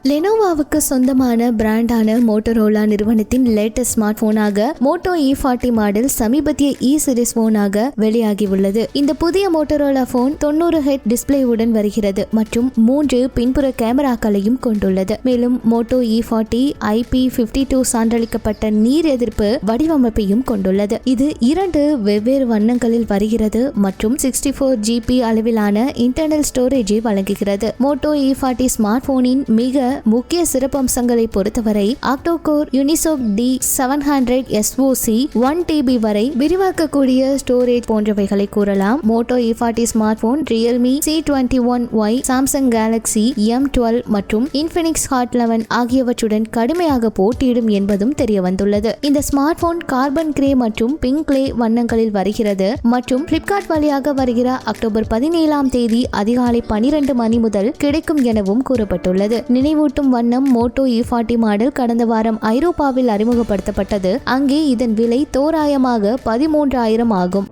லெனோவாவுக்கு சொந்தமான பிராண்டான மோட்டோரோலா நிறுவனத்தின் லேட்டஸ்ட் ஸ்மார்ட் போனாக மோட்டோ E40 மாடல் சமீபத்திய இ சீரிஸ் போனாக வெளியாகியுள்ளது. இந்த புதிய மோட்டோரோலா போன் 90 ஹெட் டிஸ்பிளேவுடன் வருகிறது மற்றும் 3 பின்புற கேமராக்களையும் கொண்டுள்ளது. மேலும் மோட்டோ E40 IP52 சான்றளிக்கப்பட்ட நீர் எதிர்ப்பு வடிவமைப்பையும் கொண்டுள்ளது. இது 2 வெவ்வேறு வண்ணங்களில் வருகிறது மற்றும் 64 GB அளவிலான இன்டர்னல் ஸ்டோரேஜை வழங்குகிறது. மோட்டோ E40 ஸ்மார்ட் போனின் மிக முக்கிய சிறப்பம்சங்களை பொறுத்தவரை ஆக்டோகோர் யூனிசோக் D700 SoC 1 TB வரை விரிவாக்கக்கூடிய ஸ்டோரேஜ் போன்றவைகளை கூறலாம். Moto E40 smart phone Realme C21Y, Samsung Galaxy M12 மற்றும் Infinix Hot 11 ஆகியவற்றுடன் கடுமையாக போட்டியிடும் என்பதும் தெரிய வந்துள்ளது. இந்த ஸ்மார்ட் போன் கார்பன் கிரே மற்றும் பிங்க் கிளே வண்ணங்களில் வருகிறது மற்றும் பிளிப்கார்ட் வழியாக வருகிற அக்டோபர் 17ஆம் தேதி அதிகாலை 12 மணி முதல் கிடைக்கும் எனவும் கூறப்பட்டுள்ளது. நினைவூட்டும் வண்ணம் மோட்டோ E40 மாடல் கடந்த வாரம் ஐரோப்பாவில் அறிமுகப்படுத்தப்பட்டது. அங்கே இதன் விலை தோராயமாக 13,000 ஆகும்.